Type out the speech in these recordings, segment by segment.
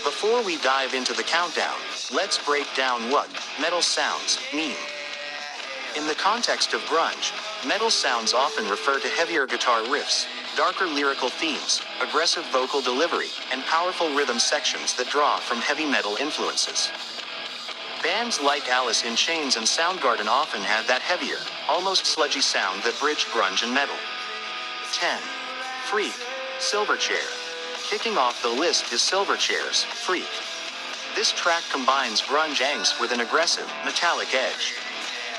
Before we dive into the countdown, let's break down what metal sounds mean. In the context of grunge, metal sounds often refer to heavier guitar riffs, darker lyrical themes, aggressive vocal delivery, and powerful rhythm sections that draw from heavy metal influences. Bands like Alice in Chains and Soundgarden often had that heavier, almost sludgy sound that bridged grunge and metal. 10. Freak, Silverchair. Kicking off the list is Silverchair's Freak. This track combines grunge angst with an aggressive, metallic edge.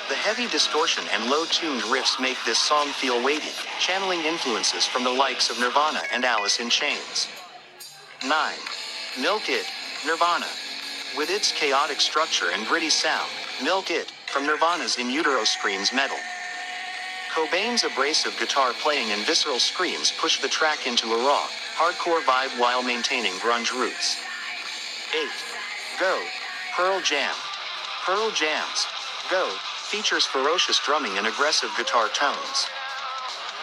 The heavy distortion and low-tuned riffs make this song feel weighty, channeling influences from the likes of Nirvana and Alice in Chains. 9. Milk It, Nirvana. With its chaotic structure and gritty sound, Milk It, from Nirvana's In Utero screams metal. Cobain's abrasive guitar playing and visceral screams push the track into a raw, hardcore vibe while maintaining grunge roots. 8. Go, Pearl Jam. Pearl Jam's Go features ferocious drumming and aggressive guitar tones.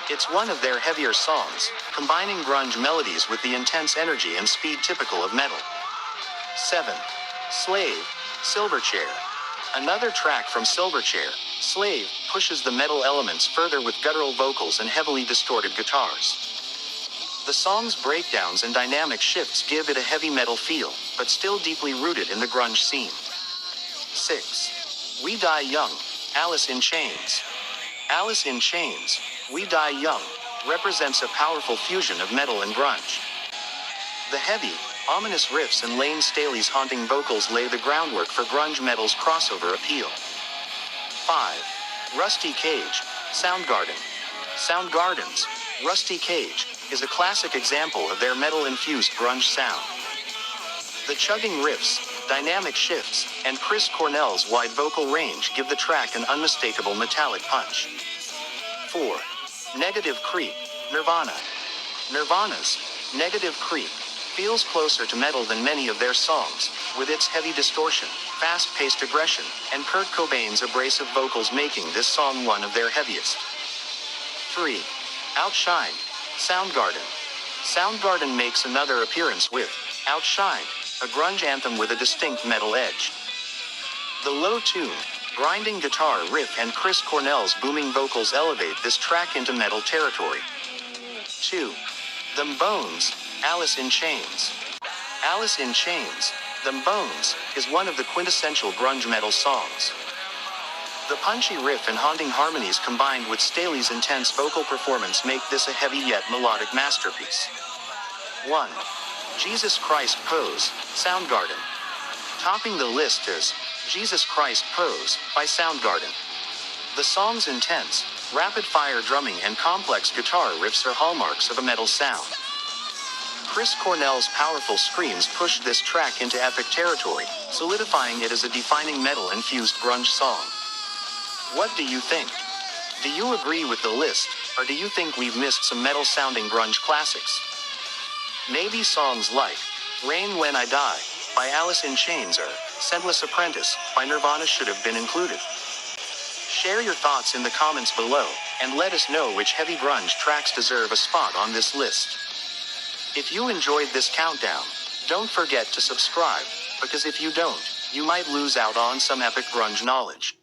It's one of their heavier songs, combining grunge melodies with the intense energy and speed typical of metal. 7. Slave, Silverchair. Another track from Silverchair, Slave, pushes the metal elements further with guttural vocals and heavily distorted guitars. The song's breakdowns and dynamic shifts give it a heavy metal feel, but still deeply rooted in the grunge scene. 6. We Die Young, Alice in Chains. Alice in Chains, We Die Young, represents a powerful fusion of metal and grunge. The heavy, ominous riffs and Layne Staley's haunting vocals lay the groundwork for grunge metal's crossover appeal. 5. Rusty Cage, Soundgarden. Soundgarden's Rusty Cage is a classic example of their metal-infused grunge sound. The chugging riffs, dynamic shifts, and Chris Cornell's wide vocal range give the track an unmistakable metallic punch. 4. Negative Creep, Nirvana. Nirvana's Negative Creep feels closer to metal than many of their songs, with its heavy distortion, fast-paced aggression, and Kurt Cobain's abrasive vocals making this song one of their heaviest. 3. Outshine, Soundgarden. Soundgarden makes another appearance with Outshine, a grunge anthem with a distinct metal edge. The low-tune, grinding guitar riff and Chris Cornell's booming vocals elevate this track into metal territory. 2. Them Bones, Alice in Chains. Alice in Chains, Them Bones, is one of the quintessential grunge metal songs. The punchy riff and haunting harmonies combined with Staley's intense vocal performance make this a heavy yet melodic masterpiece. 1. Jesus Christ Pose, Soundgarden. Topping the list is Jesus Christ Pose by Soundgarden. The song's intense, rapid-fire drumming and complex guitar riffs are hallmarks of a metal sound. Chris Cornell's powerful screams push this track into epic territory, solidifying it as a defining metal-infused grunge song. What do you think? Do you agree with the list, or do you think we've missed some metal-sounding grunge classics? Maybe songs like Rain When I Die by Alice in Chains or Scentless Apprentice by Nirvana should have been included. Share your thoughts in the comments below, and let us know which heavy grunge tracks deserve a spot on this list. If you enjoyed this countdown, don't forget to subscribe, because if you don't, you might lose out on some epic grunge knowledge.